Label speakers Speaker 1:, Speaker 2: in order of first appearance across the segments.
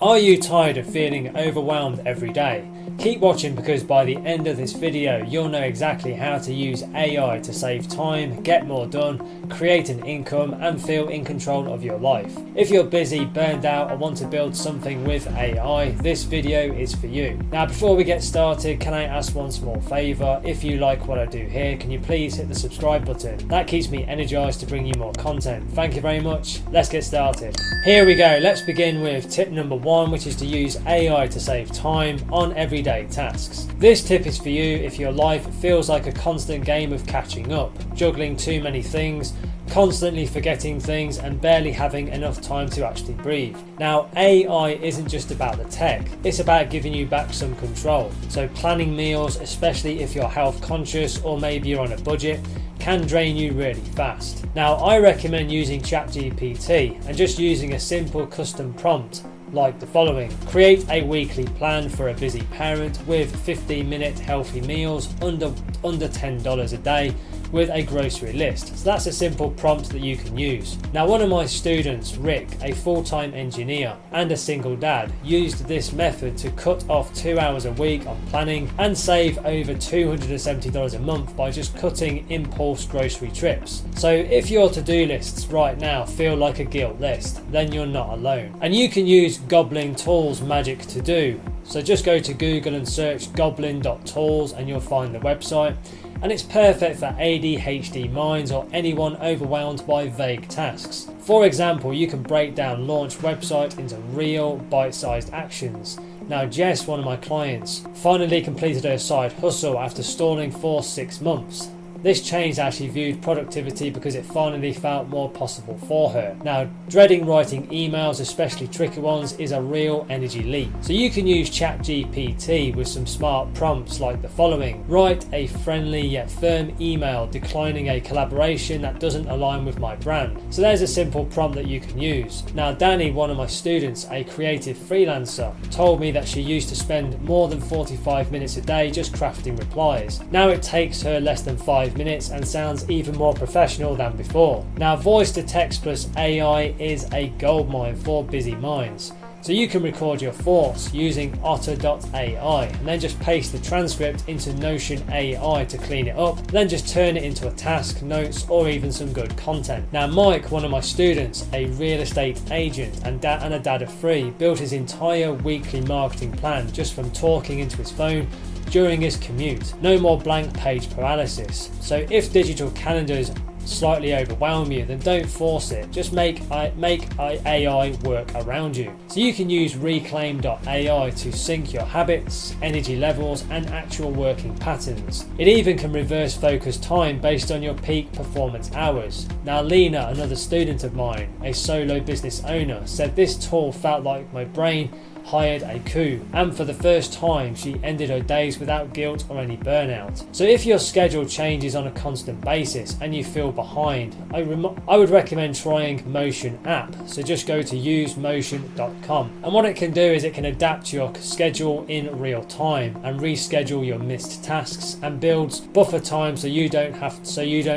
Speaker 1: Are you tired of feeling overwhelmed every day? Keep watching because by the end of this video you'll know exactly how to use AI to save time, get more done, create an income and feel in control of your life. If you're busy, burned out or want to build something with AI, this video is for you. Now before we get started, can I ask one small favour? If you like what I do here, can you please hit the subscribe button? That keeps me energized to bring you more content. Thank you very much. Let's get started. Here we go. Let's begin with tip number 1, which is to use AI to save time on everyday tasks. This tip is for you if your life feels like a constant game of catching up, juggling too many things, constantly forgetting things and barely having enough time to actually breathe. Now AI isn't just about the tech, it's about giving you back some control. So planning meals, especially if you're health conscious or maybe you're on a budget, can drain you really fast. Now I recommend using ChatGPT and just using a simple custom prompt like the following. Create a weekly plan for a busy parent with 15-minute healthy meals under $10 a day with a grocery list. So that's a simple prompt that you can use. Now one of my students, Rick, a full-time engineer and a single dad, used this method to cut off 2 hours a week on planning and save over $270 a month by just cutting impulse grocery trips. So if your to-do lists right now feel like a guilt list, then you're not alone. And you can use Goblin Tools Magic to Do. So just go to Google and search goblin.tools and you'll find the website. And it's perfect for ADHD minds or anyone overwhelmed by vague tasks. For example, you can break down launch website into real bite-sized actions. Now Jess, one of my clients, finally completed her side hustle after stalling for 6 months. This change actually viewed productivity because it finally felt more possible for her. Now, dreading writing emails, especially tricky ones, is a real energy leak. So you can use ChatGPT with some smart prompts like the following. Write a friendly yet firm email declining a collaboration that doesn't align with my brand. So there's a simple prompt that you can use. Now, Danny, one of my students, a creative freelancer, told me that she used to spend more than 45 minutes a day just crafting replies. Now it takes her less than 5 minutes and sounds even more professional than before. Now voice to text plus AI is a goldmine for busy minds. So you can record your thoughts using otter.ai and then just paste the transcript into Notion AI to clean it up, then just turn it into a task, notes or even some good content. Now Mike, one of my students, a real estate agent and a dad of 3, built his entire weekly marketing plan just from talking into his phone during his commute. No more blank page paralysis. So if digital calendars slightly overwhelm you, then don't force it. Just make AI work around you. So you can use reclaim.ai to sync your habits, energy levels and actual working patterns. It even can reverse focus time based on your peak performance hours. Now Lena, another student of mine, a solo business owner, said this tool felt like my brain hired a coup, and for the first time she ended her days without guilt or any burnout. So if your schedule changes on a constant basis and you feel behind, I would recommend trying Motion app. So just go to usemotion.com, and what it can do is it can adapt your schedule in real time and reschedule your missed tasks and builds buffer time so you don't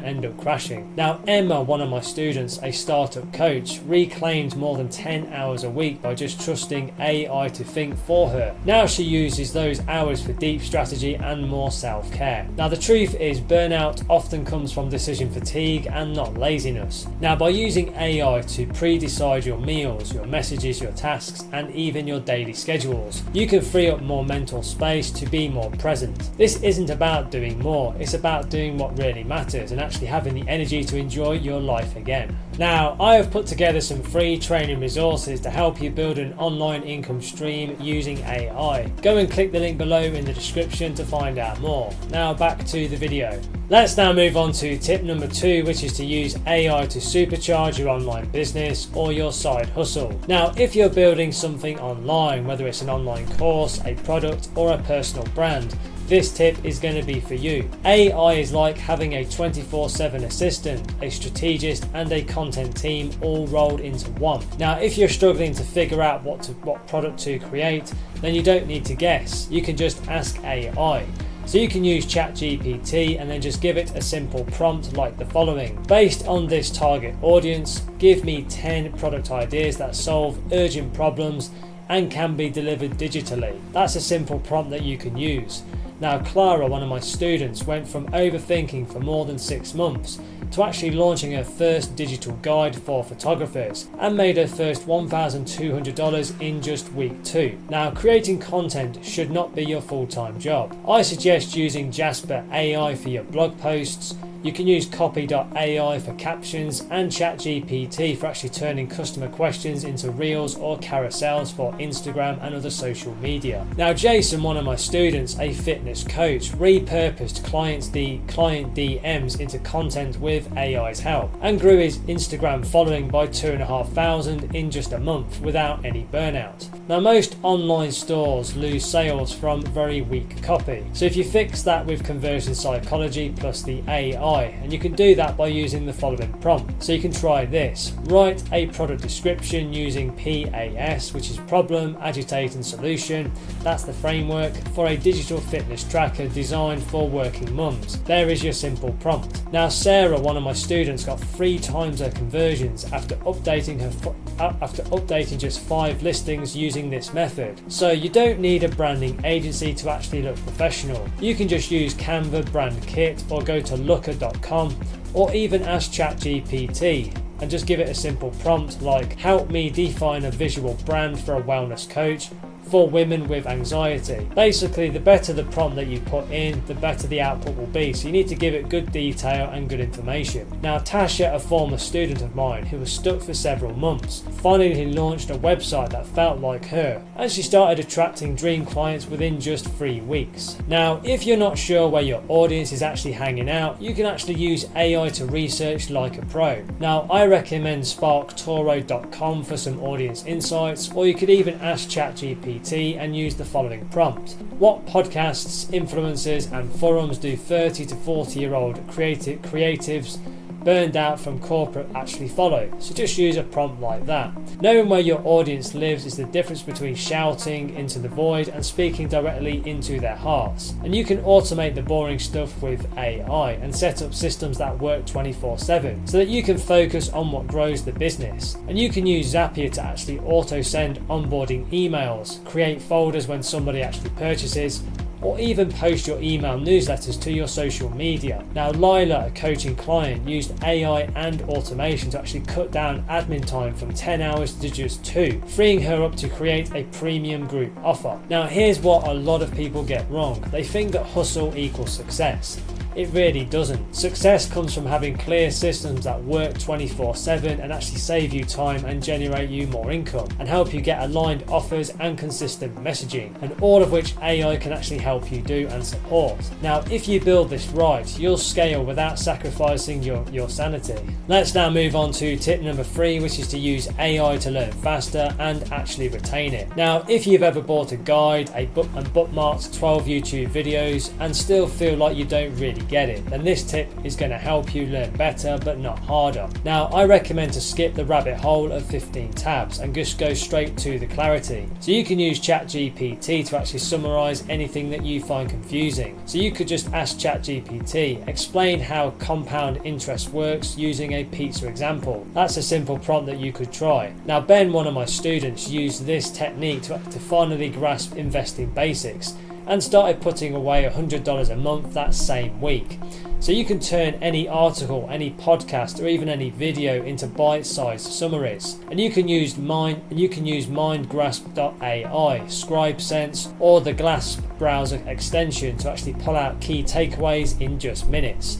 Speaker 1: end up crashing. Now Emma, one of my students, a startup coach, reclaimed more than 10 hours a week by just trusting AI to think for her. Now she uses those hours for deep strategy and more self-care. Now the truth is burnout often comes from decision fatigue and not laziness. Now by using AI to pre-decide your meals, your messages, your tasks and even your daily schedules, you can free up more mental space to be more present. This isn't about doing more, it's about doing what really matters and actually having the energy to enjoy your life again. Now I have put together some free training resources to help you build an online income stream using AI. Go and click the link below in the description to find out more. Now back to the video. Let's now move on to tip number 2, which is to use AI to supercharge your online business or your side hustle. Now if you're building something online, whether it's an online course, a product or a personal brand, this tip is going to be for you. AI is like having a 24/7 assistant, a strategist and a content team all rolled into one. Now if you're struggling to figure out what product to create, then you don't need to guess. You can just ask AI. So you can use ChatGPT and then just give it a simple prompt like the following. Based on this target audience, give me 10 product ideas that solve urgent problems and can be delivered digitally. That's a simple prompt that you can use. Now Clara, one of my students, went from overthinking for more than 6 months to actually launching her first digital guide for photographers and made her first $1,200 in just week 2. Now, creating content should not be your full-time job. I suggest using Jasper AI for your blog posts. You can use copy.ai for captions and ChatGPT for actually turning customer questions into reels or carousels for Instagram and other social media. Now Jason, one of my students, a fitness coach, repurposed client DMs into content with AI's help and grew his Instagram following by 2,500 in just a month without any burnout. Now most online stores lose sales from very weak copy. So if you fix that with conversion psychology plus the AI, and you can do that by using the following prompt. So you can try this. Write a product description using PAS, which is problem, agitate and solution. That's the framework for a digital fitness tracker designed for working mums. There is your simple prompt. Now Sarah, one of my students, got 3 times her conversions after updating just 5 listings using this method. So you don't need a branding agency to actually look professional. You can just use Canva brand kit or go to looker.com or even ask ChatGPT and just give it a simple prompt like, help me define a visual brand for a wellness coach for women with anxiety. Basically, the better the prompt that you put in, the better the output will be. So you need to give it good detail and good information. Now Tasha, a former student of mine who was stuck for several months, finally launched a website that felt like her, and she started attracting dream clients within just 3 weeks. Now, if you're not sure where your audience is actually hanging out, you can actually use AI to research like a pro. Now, I recommend sparktoro.com for some audience insights, or you could even ask ChatGPT and use the following prompt. What podcasts, influencers and forums do 30 to 40-year-old creatives burned out from corporate actually follow? So just use a prompt like that. Knowing where your audience lives is the difference between shouting into the void and speaking directly into their hearts. And you can automate the boring stuff with AI and set up systems that work 24/7 so that you can focus on what grows the business. And you can use Zapier to actually auto send onboarding emails, create folders when somebody actually purchases, or even post your email newsletters to your social media. Now Lila, a coaching client, used AI and automation to actually cut down admin time from 10 hours to just 2, freeing her up to create a premium group offer. Now here's what a lot of people get wrong. They think that hustle equals success. It really doesn't. Success comes from having clear systems that work 24/7 and actually save you time and generate you more income and help you get aligned offers and consistent messaging, and all of which AI can actually help you do and support. Now, if you build this right, you'll scale without sacrificing your sanity. Let's now move on to tip number 3, which is to use AI to learn faster and actually retain it. Now, if you've ever bought a guide, and bookmarked 12 YouTube videos and still feel like you don't really get it, then this tip is going to help you learn better but not harder. Now I recommend to skip the rabbit hole of 15 tabs and just go straight to the clarity. So you can use ChatGPT to actually summarize anything that you find confusing. So you could just ask ChatGPT, explain how compound interest works using a pizza example. That's a simple prompt that you could try. Now Ben, one of my students, used this technique to finally grasp investing basics and started putting away $100 a month that same week. So you can turn any article, any podcast, or even any video into bite-sized summaries. And you can use mindgrasp.ai, ScribeSense, or the Glass browser extension to actually pull out key takeaways in just minutes.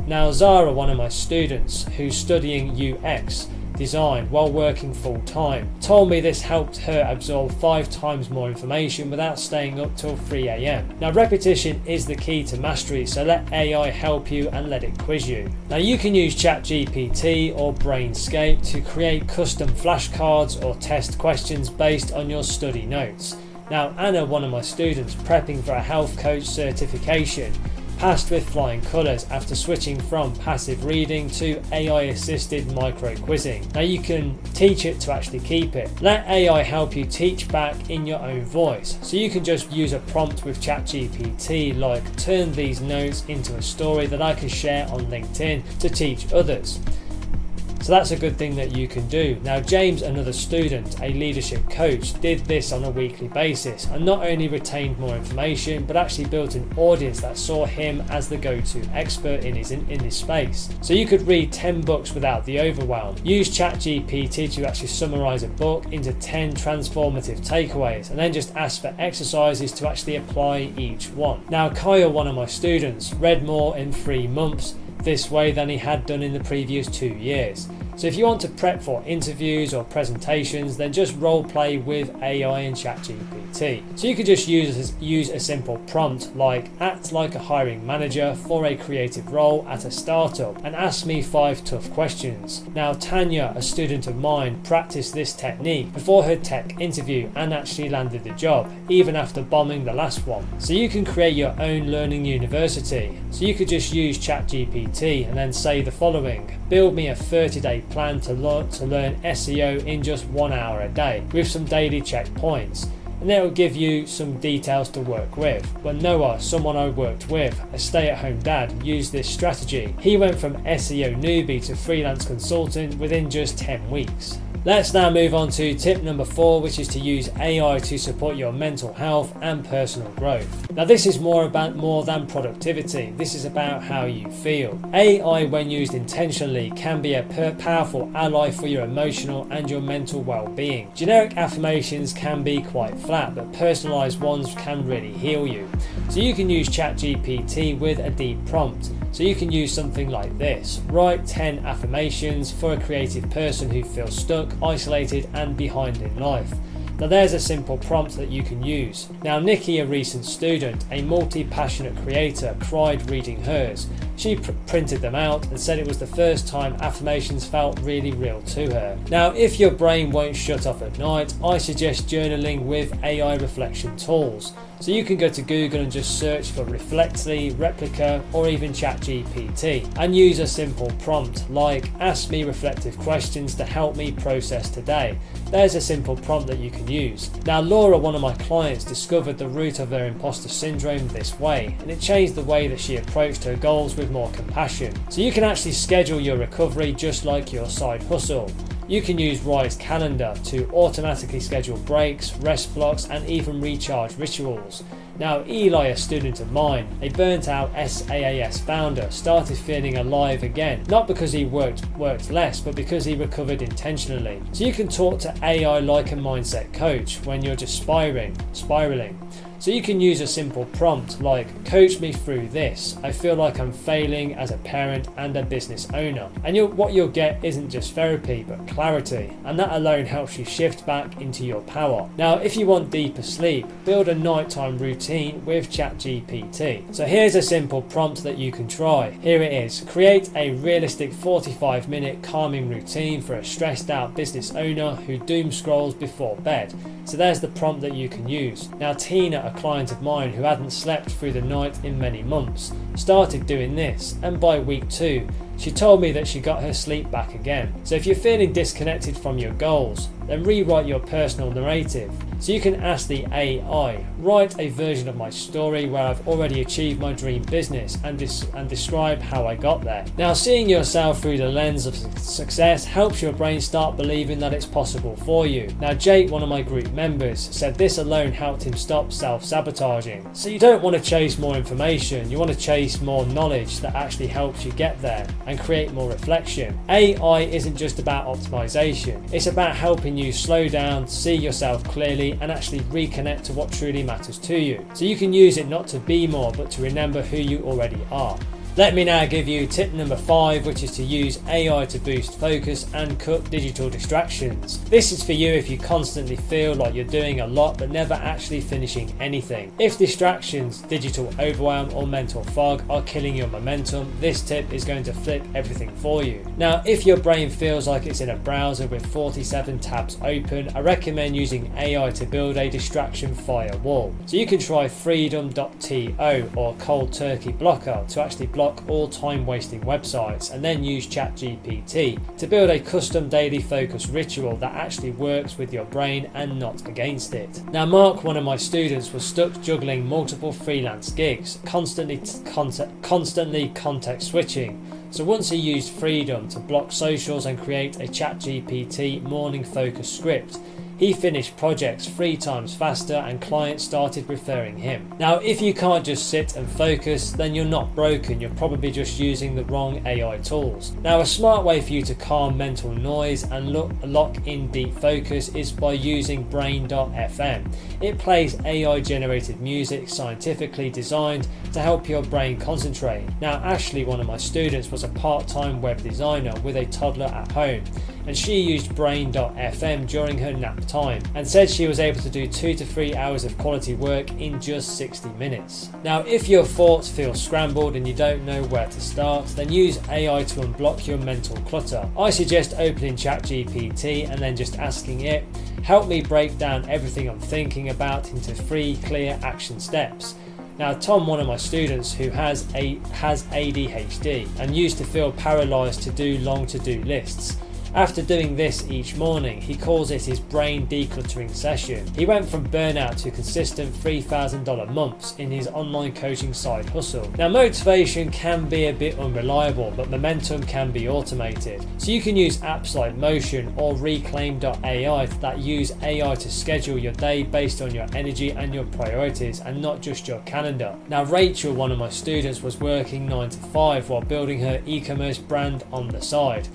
Speaker 1: Now Zara, one of my students who's studying UX design while working full time, told me this helped her absorb 5 times more information without staying up till 3 a.m. Now repetition is the key to mastery, so let AI help you and let it quiz you. Now you can use ChatGPT or Brainscape to create custom flashcards or test questions based on your study notes. Now Anna, one of my students prepping for a health coach certification, passed with flying colours after switching from passive reading to AI assisted micro quizzing. Now you can teach it to actually keep it. Let AI help you teach back in your own voice. So you can just use a prompt with ChatGPT like, turn these notes into a story that I can share on LinkedIn to teach others. So that's a good thing that you can do. Now James, another student, a leadership coach, did this on a weekly basis and not only retained more information but actually built an audience that saw him as the go-to expert in this space. So you could read 10 books without the overwhelm. Use ChatGPT to actually summarize a book into 10 transformative takeaways and then just ask for exercises to actually apply each one. Now Kyle, one of my students, read more in 3 months this way than he had done in the previous 2 years. So if you want to prep for interviews or presentations, then just role play with AI and ChatGPT. So you could just use a simple prompt like act like a hiring manager for a creative role at a startup and ask me 5 tough questions. Now Tanya, a student of mine, practiced this technique before her tech interview and actually landed the job, even after bombing the last one. So you can create your own learning university. So you could just use ChatGPT and then say the following: build me a 30-day plan to learn SEO in just 1 hour a day with some daily checkpoints, and it will give you some details to work with. When Noah, someone I worked with, a stay-at-home dad, used this strategy, he went from SEO newbie to freelance consultant within just 10 weeks. Let's now move on to tip number 4, which is to use AI to support your mental health and personal growth. Now this is more than productivity. This is about how you feel. AI, when used intentionally, can be a powerful ally for your emotional and your mental well-being. Generic affirmations can be quite flat, but personalized ones can really heal you. So you can use ChatGPT with a deep prompt. So you can use something like this: write 10 affirmations for a creative person who feels stuck, isolated and behind in life. Now there's a simple prompt that you can use. Now Nikki, a recent student, a multi-passionate creator, cried reading hers. She printed them out and said it was the first time affirmations felt really real to her. Now if your brain won't shut off at night, I suggest journaling with AI reflection tools. So you can go to Google and just search for Reflectly, Replica or even ChatGPT and use a simple prompt like ask me reflective questions to help me process today. There's a simple prompt that you can use. Now Laura, one of my clients, discovered the root of their imposter syndrome this way, and it changed the way that she approached her goals with more compassion. So you can actually schedule your recovery just like your side hustle. You can use Rise Calendar to automatically schedule breaks, rest blocks and even recharge rituals. Now Eli, a student of mine, a burnt out SaaS founder, started feeling alive again, not because he worked less, but because he recovered intentionally. So you can talk to AI like a mindset coach when you're just spiraling. So you can use a simple prompt like coach me through this. I feel like I'm failing as a parent and a business owner. And what you'll get isn't just therapy but clarity, and that alone helps you shift back into your power. Now if you want deeper sleep, build a nighttime routine with ChatGPT. So here's a simple prompt that you can try. Here it is: create a realistic 45-minute calming routine for a stressed out business owner who doom scrolls before bed. So there's the prompt that you can use. Now Tina, a client of mine who hadn't slept through the night in many months, started doing this, and by week 2 she told me that she got her sleep back again. So if you're feeling disconnected from your goals, then rewrite your personal narrative. So you can ask the AI, write a version of my story where I've already achieved my dream business and describe how I got there. Now seeing yourself through the lens of success helps your brain start believing that it's possible for you. Now Jake, one of my group members, said this alone helped him stop self-sabotaging. So you don't want to chase more information, you want to chase more knowledge that actually helps you get there and create more reflection. AI isn't just about optimization, it's about helping you slow down, see yourself clearly and actually reconnect to what truly matters to you. So you can use it not to be more but to remember who you already are. Let me now give you tip number 5, which is to use AI to boost focus and cut digital distractions. This is for you if you constantly feel like you're doing a lot but never actually finishing anything. If distractions, digital overwhelm or mental fog are killing your momentum, this tip is going to flip everything for you. Now if your brain feels like it's in a browser with 47 tabs open, I recommend using AI to build a distraction firewall. So you can try freedom.to or cold turkey blocker to actually block all time-wasting websites, and then use ChatGPT to build a custom daily focus ritual that actually works with your brain and not against it. Now Mark, one of my students, was stuck juggling multiple freelance gigs, constantly context switching. So once he used freedom to block socials and create a ChatGPT morning focus script, he finished projects 3 times faster and clients started referring him. Now, if you can't just sit and focus, then you're not broken, you're probably just using the wrong AI tools. Now, a smart way for you to calm mental noise and lock in deep focus is by using Brain.fm. It plays AI generated music scientifically designed to help your brain concentrate. Now, Ashley, one of my students, was a part-time web designer with a toddler at home, and she used Brain.fm during her nap time and said she was able to do 2 to 3 hours of quality work in just 60 minutes. Now, if your thoughts feel scrambled and you don't know where to start, then use AI to unblock your mental clutter. I suggest opening ChatGPT and then just asking it, help me break down everything I'm thinking about into 3 clear action steps. Now, Tom, one of my students who has ADHD and used to feel paralysed to do long to-do lists. After doing this each morning, he calls it his brain decluttering session. He went from burnout to consistent $3,000 months in his online coaching side hustle. Now, motivation can be a bit unreliable, but momentum can be automated. So you can use apps like Motion or Reclaim.ai that use AI to schedule your day based on your energy and your priorities and not just your calendar. Now, Rachel, one of my students, was working 9 to 5 while building her e-commerce brand on the side.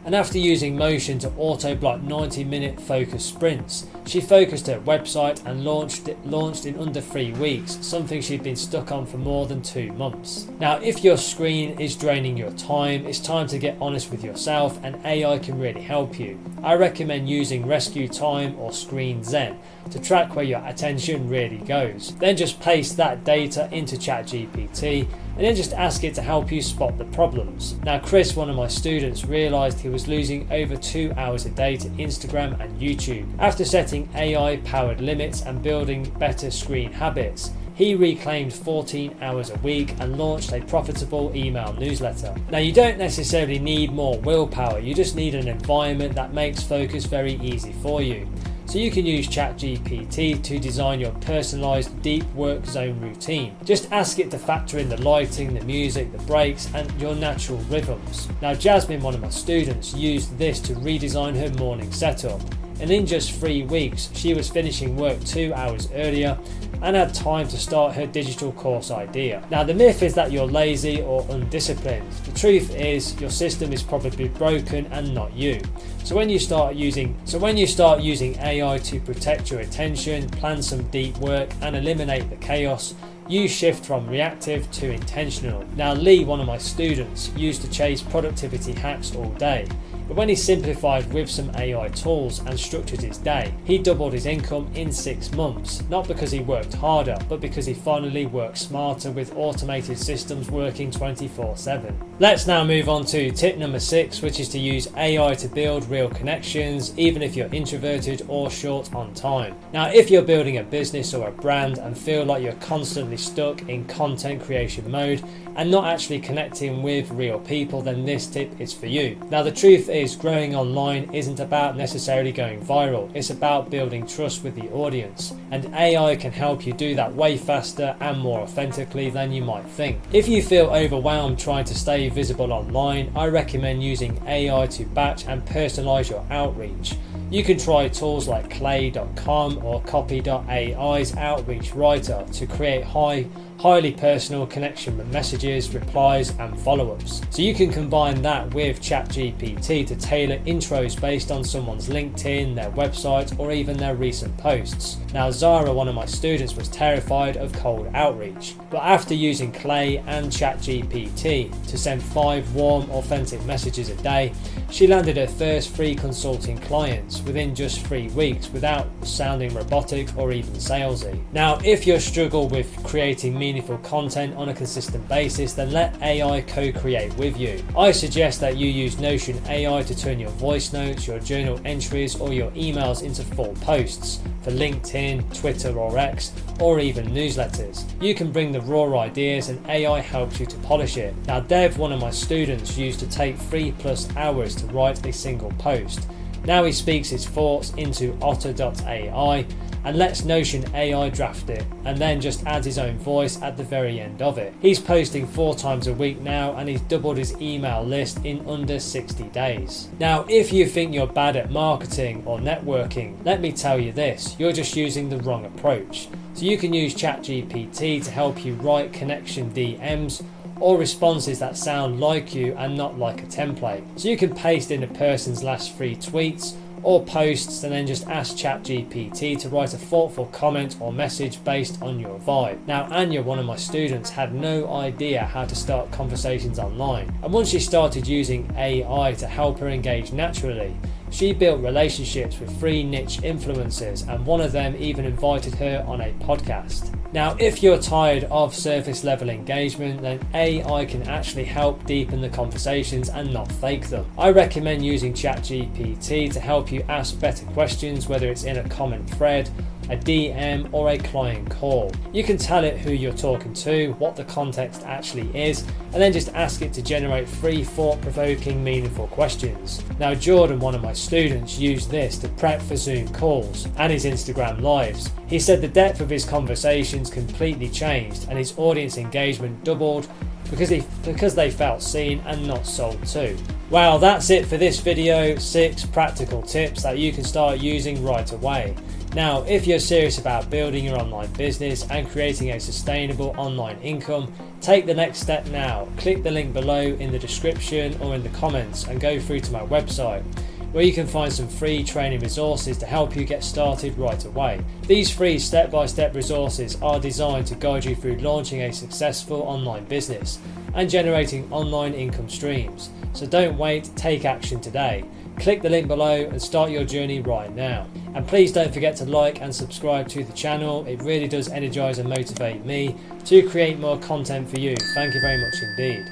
Speaker 1: And after using Motion to auto-block 90-minute focus sprints, she focused her website and launched in under 3 weeks, something she'd been stuck on for more than 2 months. Now, if your screen is draining your time, it's time to get honest with yourself, and AI can really help you. I recommend using Rescue Time or Screen Zen to track where your attention really goes. Then just paste that data into ChatGPT and then just ask it to help you spot the problems. Now, Chris, one of my students, realised he was losing over 2 hours a day to Instagram and YouTube. After setting AI-powered limits and building better screen habits, he reclaimed 14 hours a week and launched a profitable email newsletter. Now, you don't necessarily need more willpower, you just need an environment that makes focus very easy for you. So you can use ChatGPT to design your personalised deep work zone routine. Just ask it to factor in the lighting, the music, the breaks and your natural rhythms. Now, Jasmine, one of my students, used this to redesign her morning setup. And in just 3 weeks, she was finishing work 2 hours earlier and had time to start her digital course idea. Now, the myth is that you're lazy or undisciplined. The truth is your system is probably broken and not you. So when you start using AI to protect your attention, plan some deep work and eliminate the chaos, you shift from reactive to intentional. Now, Lee, one of my students, used to chase productivity hacks all day. But when he simplified with some AI tools and structured his day, he doubled his income in 6 months. Not because he worked harder, but because he finally worked smarter with automated systems working 24/7. Let's now move on to tip number 6, which is to use AI to build real connections, even if you're introverted or short on time. Now, if you're building a business or a brand and feel like you're constantly stuck in content creation mode and not actually connecting with real people, then this tip is for you. Now, the truth is growing online isn't about necessarily going viral, it's about building trust with the audience, and AI can help you do that way faster and more authentically than you might think. If you feel overwhelmed trying to stay visible online, I recommend using AI to batch and personalize your outreach. You can try tools like clay.com or copy.ai's outreach writer to create highly personal connection messages, replies and follow-ups. So you can combine that with ChatGPT to tailor intros based on someone's LinkedIn, their website or even their recent posts. Now, Zara, one of my students, was terrified of cold outreach, but after using Clay and ChatGPT to send 5 warm, authentic messages a day, she landed her first free consulting clients within just 3 weeks without sounding robotic or even salesy. Now, if you struggle with creating meaningful content on a consistent basis, then let AI co-create with you. I suggest that you use Notion AI to turn your voice notes, your journal entries or your emails into full posts for LinkedIn, Twitter or X, or even newsletters. You can bring the raw ideas and AI helps you to polish it. Now, Dev, one of my students, used to take 3+ hours to write a single post. Now he speaks his thoughts into Otter.ai and lets Notion AI draft it, and then just adds his own voice at the very end of it. He's posting 4 times a week now, and he's doubled his email list in under 60 days. Now, if you think you're bad at marketing or networking, let me tell you this, you're just using the wrong approach. So you can use ChatGPT to help you write connection DMs or responses that sound like you and not like a template. So you can paste in a person's last 3 tweets or posts and then just ask ChatGPT to write a thoughtful comment or message based on your vibe. Now, Anya, one of my students, had no idea how to start conversations online, and once she started using AI to help her engage naturally, she built relationships with 3 niche influencers, and one of them even invited her on a podcast. Now, if you're tired of surface level engagement, then AI can actually help deepen the conversations and not fake them. I recommend using ChatGPT to help you ask better questions, whether it's in a comment thread, a DM or a client call. You can tell it who you're talking to, what the context actually is, and then just ask it to generate 3 thought-provoking, meaningful questions. Now, Jordan, one of my students, used this to prep for Zoom calls and his Instagram lives. He said the depth of his conversations completely changed and his audience engagement doubled because they felt seen and not sold to. Well, that's it for this video, 6 practical tips that you can start using right away. Now, if you're serious about building your online business and creating a sustainable online income, take the next step now. Click the link below in the description or in the comments and go through to my website, where you can find some free training resources to help you get started right away. These free step-by-step resources are designed to guide you through launching a successful online business and generating online income streams. So don't wait, take action today. Click the link below and start your journey right now. And please don't forget to like and subscribe to the channel. It really does energize and motivate me to create more content for you. Thank you very much indeed.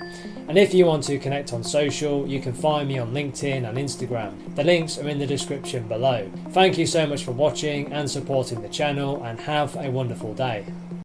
Speaker 1: And if you want to connect on social, you can find me on LinkedIn and Instagram. The links are in the description below. Thank you so much for watching and supporting the channel, and have a wonderful day.